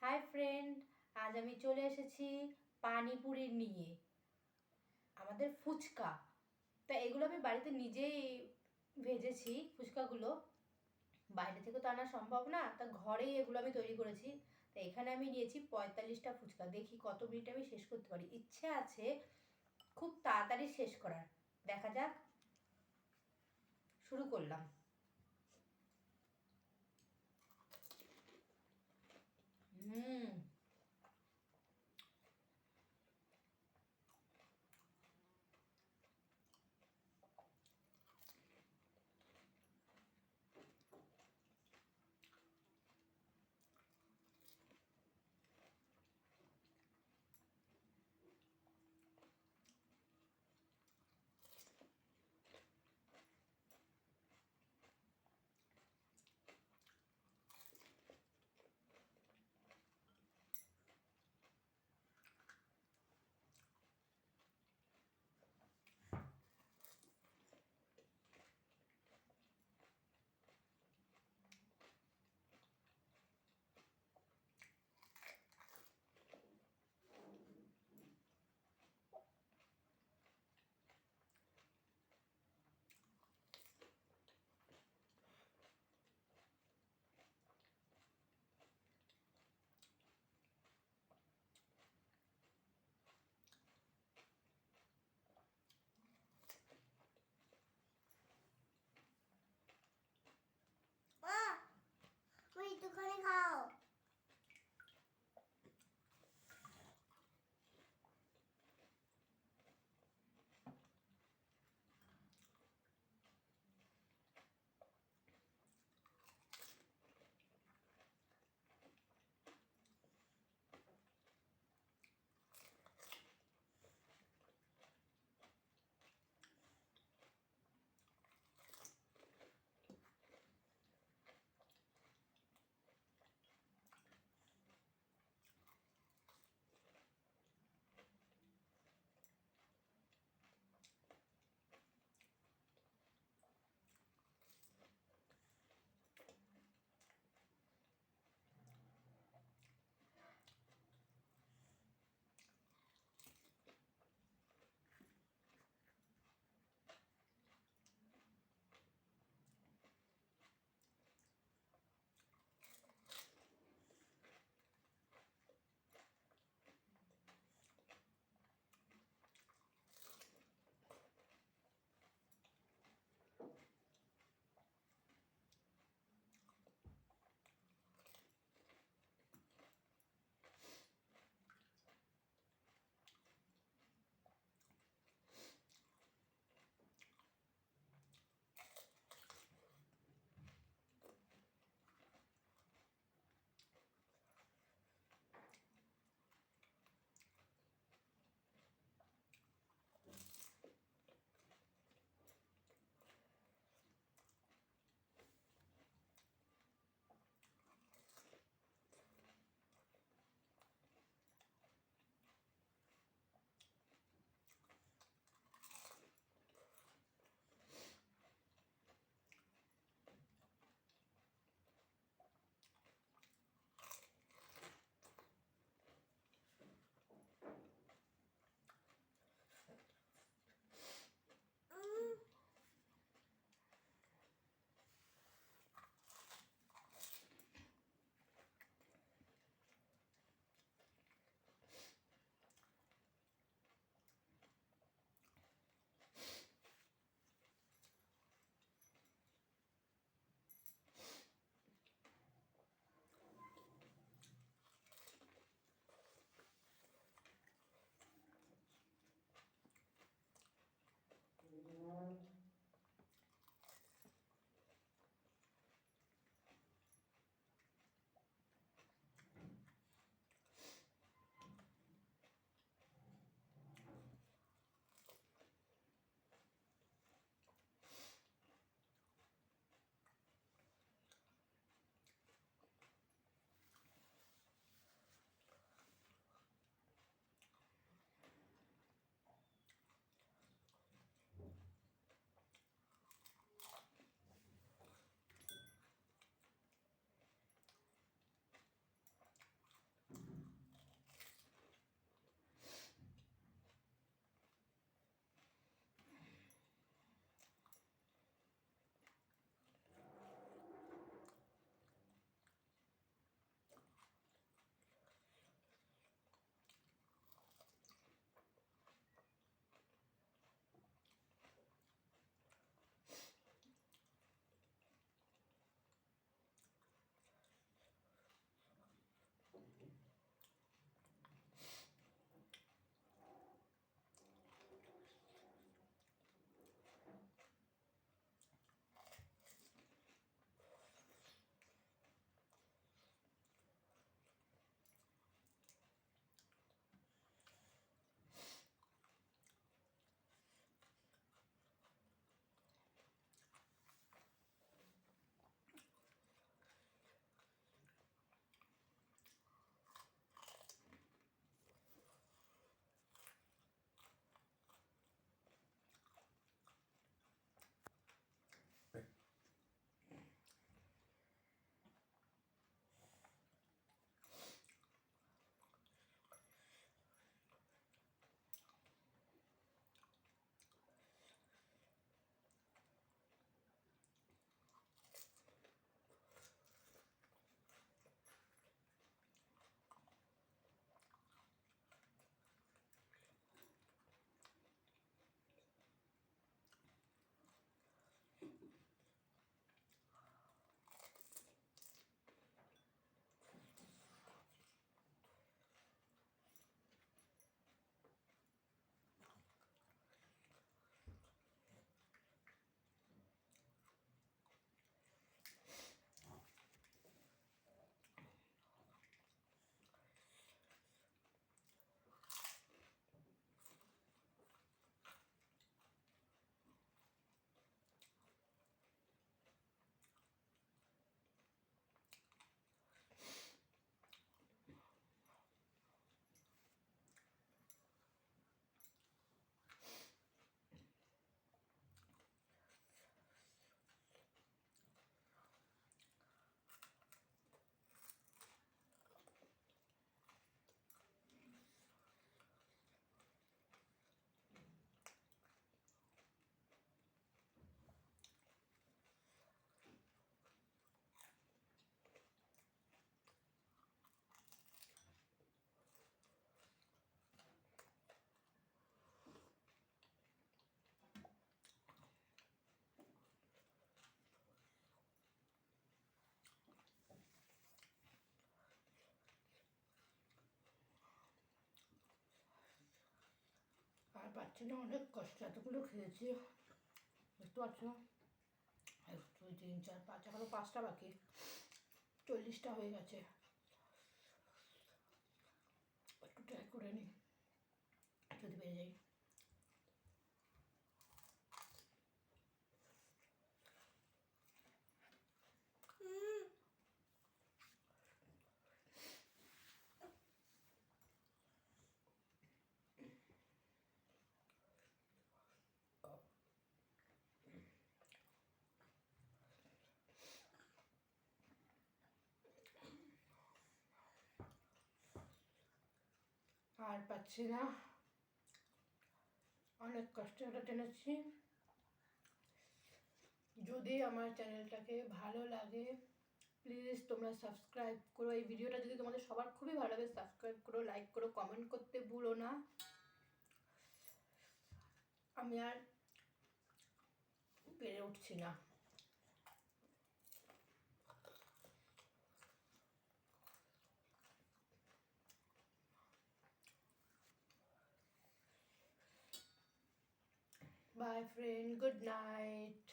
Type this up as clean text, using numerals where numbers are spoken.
Hi friend, আজ আমি চলে এসেছি পানিপুরি নিয়ে। আমাদের ফুচকা, তা এগুলো আমি বাড়িতে নিজেই ভেজেছি। ফুচকাগুলো বাইরে থেকে তো আনা সম্ভব না, তা ঘরেই এগুলো আমি তৈরি করেছি। তা এখানে আমি নিয়েছি 45টা ফুচকা। দেখি কত মিনিটে আমি শেষ করতে পারি। ইচ্ছে আছে খুব তাড়াতাড়ি শেষ করার। দেখা যাক। শুরু করলাম। হুম। পাচ্ছি না, অনেক কষ্ট, এতগুলো খেয়েছি, বুঝতে পারছো? 1 2 3 4 5, এখনো 5টা বাকি, 40টা হয়ে গেছে। একটু ট্রাই করে নিই যদি পেয়ে যাই। আর পাচ্ছি না, অনেক কষ্টে ওটা টেনেছি। যদি আমার চ্যানেলটাকে ভালো লাগে প্লিজ তোমরা সাবস্ক্রাইব করো। এই ভিডিওটা যদি তোমাদের সবার খুবই ভালো লাগে সাবস্ক্রাইব করো, লাইক করো, কমেন্ট করতে ভুলো না। আমি আর পেরে উঠছি না। By friend, good night.